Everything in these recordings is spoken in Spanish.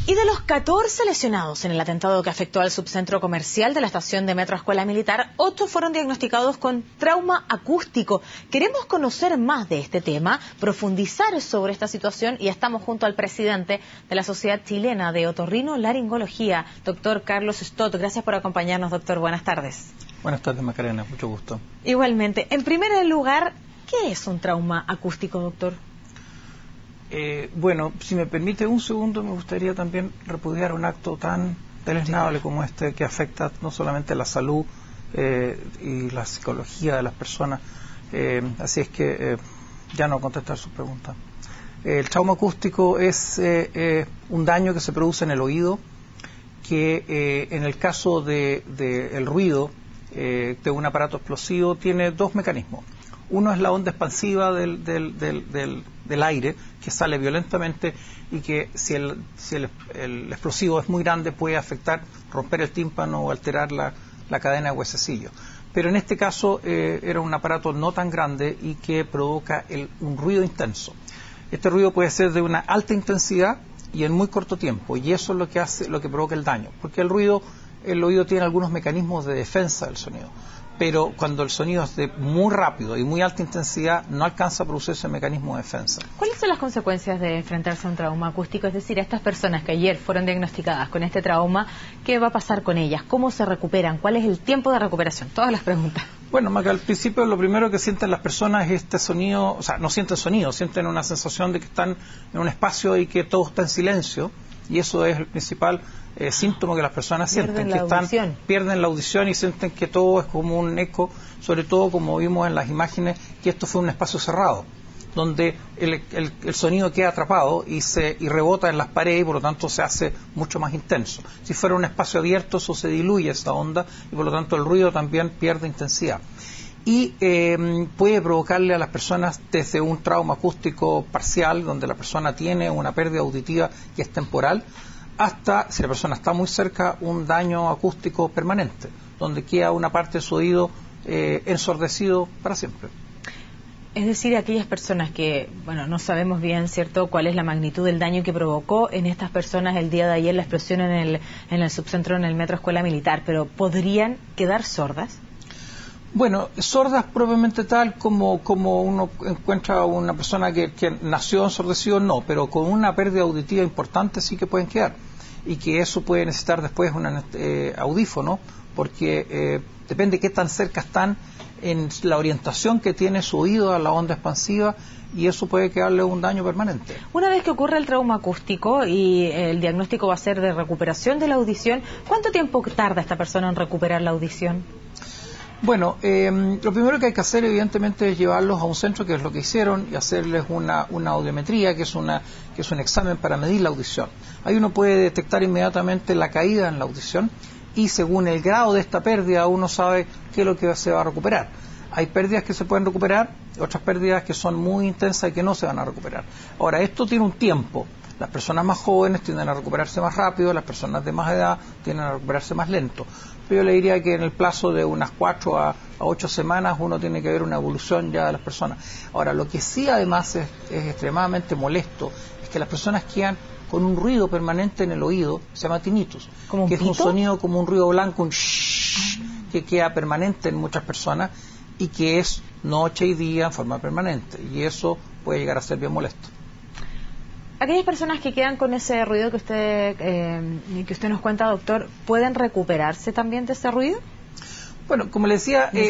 Y de los 14 lesionados en el atentado que afectó al subcentro comercial de la estación de Metro Escuela Militar, 8 fueron diagnosticados con trauma acústico. Queremos conocer más de este tema, profundizar sobre esta situación y estamos junto al presidente de la Sociedad Chilena de Otorrinolaringología, doctor Carlos Stott. Gracias por acompañarnos, doctor. Buenas tardes. Buenas tardes, Macarena. Mucho gusto. Igualmente. En primer lugar, ¿qué es un trauma acústico, doctor? Bueno, si me permite un segundo, me gustaría también repudiar un acto tan deleznable como este, que afecta no solamente la salud y la psicología de las personas. Así es que ya no contestar su pregunta. El trauma acústico es un daño que se produce en el oído, que en el caso del ruido de un aparato explosivo tiene dos mecanismos. Uno es la onda expansiva del aire, que sale violentamente y que si el explosivo es muy grande puede afectar, romper el tímpano o alterar la cadena de huesecillos. Pero en este caso era un aparato no tan grande y que provoca un ruido intenso. Este ruido puede ser de una alta intensidad y en muy corto tiempo, y eso es lo que provoca el daño, porque el oído tiene algunos mecanismos de defensa del sonido. Pero cuando el sonido es de muy rápido y muy alta intensidad, no alcanza a producir ese mecanismo de defensa. ¿Cuáles son las consecuencias de enfrentarse a un trauma acústico? Es decir, a estas personas que ayer fueron diagnosticadas con este trauma, ¿qué va a pasar con ellas? ¿Cómo se recuperan? ¿Cuál es el tiempo de recuperación? Todas las preguntas. Bueno, Maca, al principio lo primero que sienten las personas es este sonido, o sea, no sienten sonido, sienten una sensación de que están en un espacio y que todo está en silencio, y eso es el principal síntoma que las personas sienten, que pierden la audición y sienten que todo es como un eco, sobre todo como vimos en las imágenes, que esto fue un espacio cerrado, donde el sonido queda atrapado y rebota en las paredes y por lo tanto se hace mucho más intenso. Si fuera un espacio abierto, eso se diluye esa onda y por lo tanto el ruido también pierde intensidad. Y puede provocarle a las personas desde un trauma acústico parcial, donde la persona tiene una pérdida auditiva que es temporal, hasta, si la persona está muy cerca, un daño acústico permanente, donde queda una parte de su oído ensordecido para siempre. Es decir, aquellas personas que, bueno, no sabemos bien, ¿cierto?, cuál es la magnitud del daño que provocó en estas personas el día de ayer la explosión en el subcentro, en el Metro Escuela Militar, pero ¿podrían quedar sordas? Bueno, sordas propiamente tal como uno encuentra a una persona que nació ensordecido, no, pero con una pérdida auditiva importante sí que pueden quedar. Y que eso puede necesitar después un audífono, porque depende de qué tan cerca están en la orientación que tiene su oído a la onda expansiva, y eso puede quedarle un daño permanente. Una vez que ocurre el trauma acústico y el diagnóstico va a ser de recuperación de la audición, ¿cuánto tiempo tarda esta persona en recuperar la audición? Bueno, lo primero que hay que hacer evidentemente es llevarlos a un centro, que es lo que hicieron, y hacerles una audiometría, que es un examen para medir la audición. Ahí uno puede detectar inmediatamente la caída en la audición y según el grado de esta pérdida uno sabe qué es lo que se va a recuperar. Hay pérdidas que se pueden recuperar, otras pérdidas que son muy intensas y que no se van a recuperar. Ahora, esto tiene un tiempo. Las personas más jóvenes tienden a recuperarse más rápido, las personas de más edad tienden a recuperarse más lento. Pero yo le diría que en el plazo de unas 4 a 8 semanas uno tiene que ver una evolución ya de las personas. Ahora, lo que sí además es extremadamente molesto es que las personas quedan con un ruido permanente en el oído, se llama tinnitus, que es un sonido como un ruido blanco, un shhh, que queda permanente en muchas personas y que es noche y día en forma permanente, y eso puede llegar a ser bien molesto. Aquellas personas que quedan con ese ruido que usted nos cuenta, doctor, ¿pueden recuperarse también de ese ruido? Bueno, como le decía, hay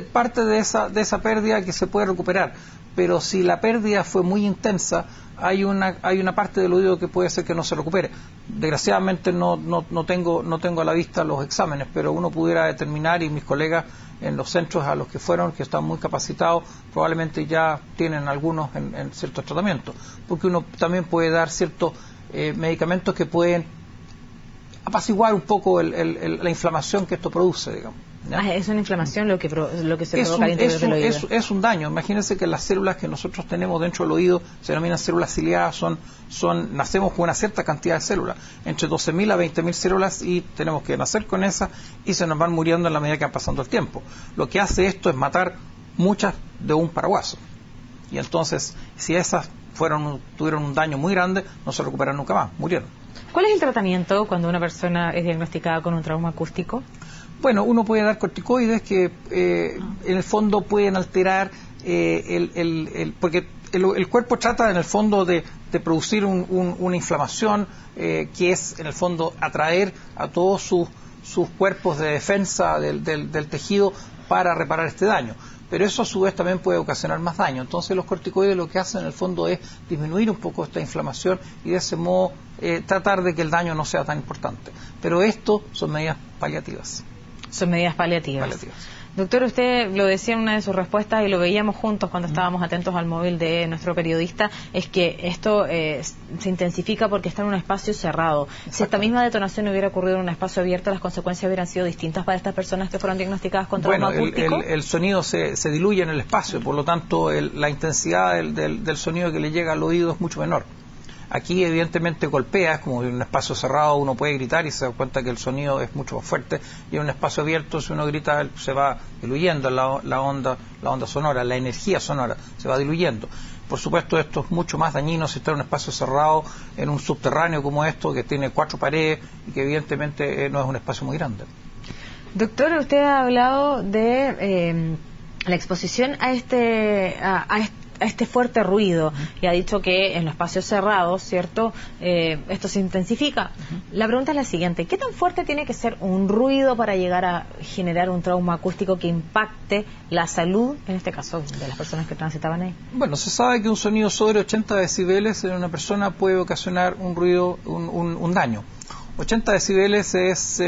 parte de esa pérdida que se puede recuperar, pero si la pérdida fue muy intensa, hay una parte del oído que puede ser que no se recupere. Desgraciadamente no tengo a la vista los exámenes, pero uno pudiera determinar, y mis colegas en los centros a los que fueron, que están muy capacitados, probablemente ya tienen algunos en ciertos tratamientos, porque uno también puede dar ciertos medicamentos que pueden apaciguar un poco la inflamación que esto produce, digamos. Es una inflamación lo que se provoca al interior del oído. Es un daño. Imagínense que las células que nosotros tenemos dentro del oído se denominan células ciliadas, nacemos con una cierta cantidad de células, entre 12.000 a 20.000 células, y tenemos que nacer con esas y se nos van muriendo en la medida que va pasando el tiempo. Lo que hace esto es matar muchas de un paraguaso. Y entonces, si esas tuvieron un daño muy grande, no se recuperan nunca más, murieron. ¿Cuál es el tratamiento cuando una persona es diagnosticada con un trauma acústico? Bueno, uno puede dar corticoides que en el fondo pueden alterar porque el cuerpo trata en el fondo de producir una inflamación que es en el fondo atraer a todos sus cuerpos de defensa del tejido para reparar este daño. Pero eso a su vez también puede ocasionar más daño. Entonces los corticoides lo que hacen en el fondo es disminuir un poco esta inflamación y de ese modo tratar de que el daño no sea tan importante. Pero esto son medidas paliativas. Son medidas paliativas. Doctor, usted lo decía en una de sus respuestas y lo veíamos juntos cuando estábamos atentos al móvil de nuestro periodista, es que esto se intensifica porque está en un espacio cerrado. Si esta misma detonación hubiera ocurrido en un espacio abierto, las consecuencias hubieran sido distintas para estas personas que fueron diagnosticadas con trauma acústico. El sonido se diluye en el espacio, por lo tanto la intensidad del sonido que le llega al oído es mucho menor. Aquí evidentemente golpea, es como en un espacio cerrado uno puede gritar y se da cuenta que el sonido es mucho más fuerte, y en un espacio abierto si uno grita se va diluyendo la onda sonora, la energía sonora se va diluyendo. Por supuesto esto es mucho más dañino si está en un espacio cerrado, en un subterráneo como esto que tiene 4 paredes y que evidentemente no es un espacio muy grande. Doctor, usted ha hablado de la exposición a este fuerte ruido y ha dicho que en los espacios cerrados, ¿cierto? Esto se intensifica. La pregunta es la siguiente: ¿qué tan fuerte tiene que ser un ruido para llegar a generar un trauma acústico que impacte la salud, en este caso, de las personas que transitaban ahí? Bueno, se sabe que un sonido sobre 80 decibeles en una persona puede ocasionar un ruido, un daño. 80 decibeles es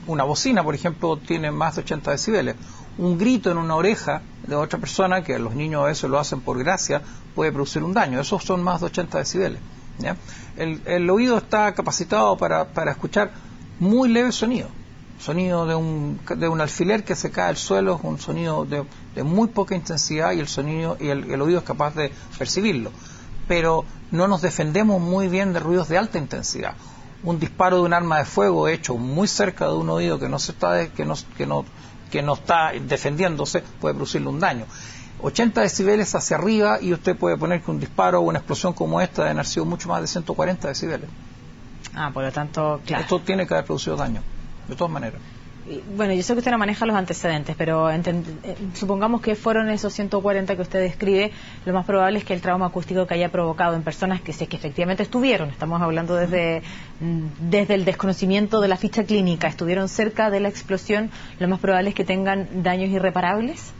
una bocina, por ejemplo, tiene más de 80 decibeles. Un grito en una oreja de otra persona, que los niños a veces lo hacen por gracia, puede producir un daño. Esos son más de 80 decibeles. ¿Ya? El oído está capacitado para escuchar muy leve sonido de un alfiler que se cae al suelo, es un sonido de muy poca intensidad y el oído es capaz de percibirlo. Pero no nos defendemos muy bien de ruidos de alta intensidad. Un disparo de un arma de fuego hecho muy cerca de un oído que no está defendiéndose puede producirle un daño. 80 decibeles hacia arriba y usted puede poner que un disparo o una explosión como esta deben haber sido mucho más de 140 decibeles. Por lo tanto, claro. Esto tiene que haber producido daño, de todas maneras. Bueno, yo sé que usted no maneja los antecedentes, pero supongamos que fueron esos 140 que usted describe, lo más probable es que el trauma acústico que haya provocado en personas que efectivamente estuvieron, estamos hablando desde el desconocimiento de la ficha clínica, estuvieron cerca de la explosión, lo más probable es que tengan daños irreparables.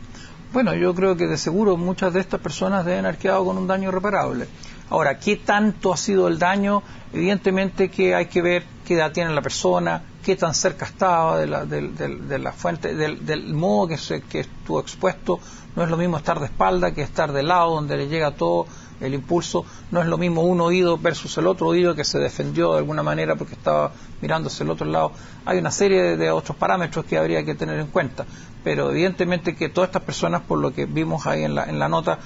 Bueno, yo creo que de seguro muchas de estas personas deben haber quedado con un daño irreparable. Ahora, ¿qué tanto ha sido el daño? Evidentemente que hay que ver qué edad tiene la persona, qué tan cerca estaba de la fuente, del modo que estuvo expuesto. No es lo mismo estar de espalda que estar de lado, donde le llega todo el impulso. No es lo mismo un oído versus el otro oído que se defendió de alguna manera porque estaba mirándose el otro lado. Hay una serie de otros parámetros que habría que tener en cuenta. Pero evidentemente que todas estas personas, por lo que vimos ahí en la nota,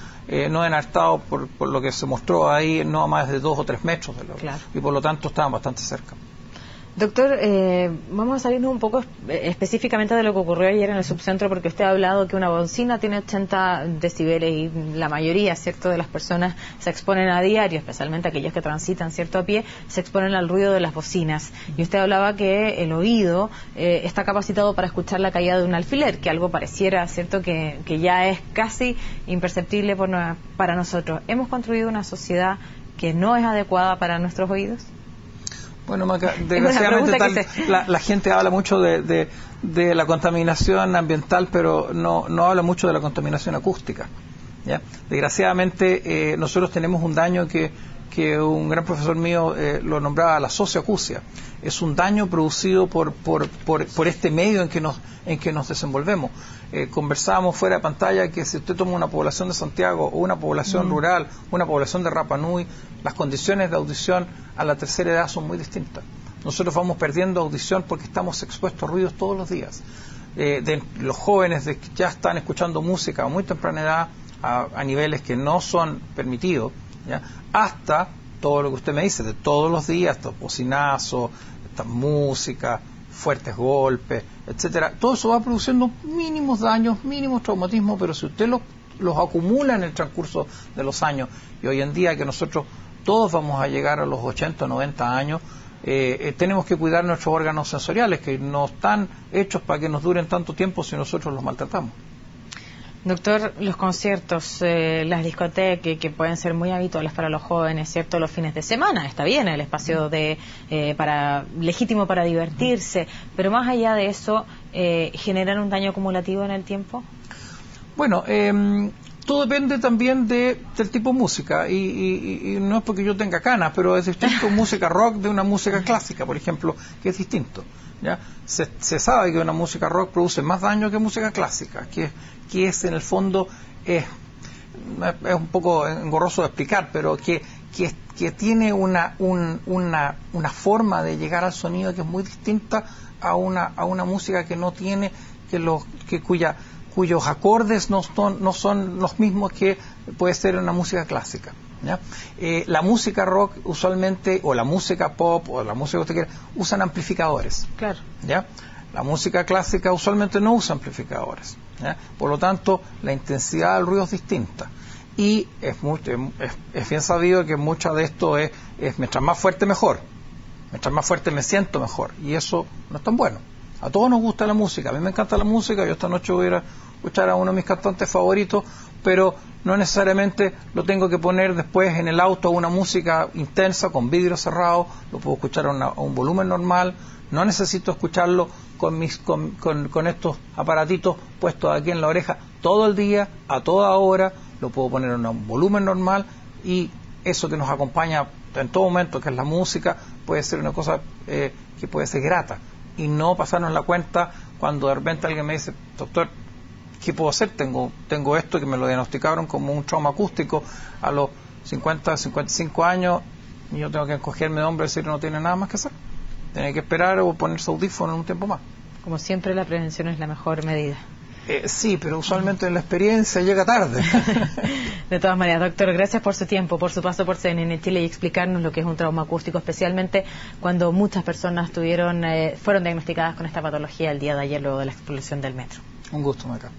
no han estado, por lo que se mostró ahí, no a más de 2 o 3 metros de claro. Y por lo tanto estaban bastante cerca. Doctor, vamos a salirnos un poco específicamente de lo que ocurrió ayer en el subcentro, porque usted ha hablado que una bocina tiene 80 decibeles y la mayoría, ¿cierto?, de las personas se exponen a diario, especialmente aquellos que transitan, ¿cierto?, a pie, se exponen al ruido de las bocinas. Y usted hablaba que el oído está capacitado para escuchar la caída de un alfiler, que algo pareciera, ¿cierto?, que ya es casi imperceptible para nosotros. ¿Hemos construido una sociedad que no es adecuada para nuestros oídos? Bueno, Maca, desgraciadamente la gente habla mucho de la contaminación ambiental, pero no habla mucho de la contaminación acústica. ¿Ya? Desgraciadamente nosotros tenemos un daño que un gran profesor mío lo nombraba la socioacusia. Es un daño producido por este medio en que nos desenvolvemos. Conversábamos fuera de pantalla que si usted toma una población de Santiago o una población rural, una población de Rapa Nui, las condiciones de audición a la tercera edad son muy distintas. Nosotros vamos perdiendo audición porque estamos expuestos a ruidos todos los días. De los jóvenes que ya están escuchando música a muy temprana edad a niveles que no son permitidos, ¿ya?, hasta todo lo que usted me dice, de todos los días, estos bocinazos, esta música, fuertes golpes, etcétera. Todo eso va produciendo mínimos daños, mínimos traumatismos, pero si usted los acumula en el transcurso de los años. Y hoy en día que nosotros todos vamos a llegar a los 80 o 90 años, tenemos que cuidar nuestros órganos sensoriales, que no están hechos para que nos duren tanto tiempo si nosotros los maltratamos. Doctor, los conciertos, las discotecas que pueden ser muy habituales para los jóvenes, ¿cierto? Los fines de semana, está bien, el espacio legítimo para divertirse, pero más allá de eso, ¿generan un daño acumulativo en el tiempo? Bueno, todo depende también del tipo de música, y no es porque yo tenga canas, pero es distinto música rock de una música clásica, por ejemplo, que es distinto. ¿Ya? Se sabe que una música rock produce más daño que música clásica, que es en el fondo, es un poco engorroso de explicar, pero que tiene una forma de llegar al sonido que es muy distinta a una música que no tiene, cuyos acordes no son los mismos que puede ser una música clásica. ¿Ya? La música rock usualmente, o la música pop, o la música que usted quiera, usan amplificadores. Claro. ¿Ya? La música clásica usualmente no usa amplificadores. ¿Ya? Por lo tanto, la intensidad del ruido es distinta. Y es bien sabido que mucho de esto es mientras más fuerte mejor. Mientras más fuerte me siento mejor. Y eso no es tan bueno. A todos nos gusta la música. A mí me encanta la música. Yo esta noche voy a ir a escuchar a uno de mis cantantes favoritos, pero no necesariamente lo tengo que poner después en el auto, una música intensa con vidrio cerrado. Lo puedo escuchar a un volumen normal. No necesito escucharlo con estos aparatitos puestos aquí en la oreja todo el día, a toda hora. Lo puedo poner en un volumen normal, y eso que nos acompaña en todo momento, que es la música, puede ser una cosa que puede ser grata, y no pasarnos la cuenta cuando de repente alguien me dice: doctor, ¿qué puedo hacer? Tengo esto que me lo diagnosticaron como un trauma acústico a los 50, 55 años, y yo tengo que encogerme de hombro y decir: no tiene nada más que hacer. Tiene que esperar o ponerse audífono en un tiempo más. Como siempre, la prevención es la mejor medida. Sí, pero usualmente la experiencia llega tarde. De todas maneras, doctor, gracias por su tiempo, por su paso por CNN Chile y explicarnos lo que es un trauma acústico, especialmente cuando muchas personas fueron diagnosticadas con esta patología el día de ayer luego de la explosión del metro. Un gusto, Maca.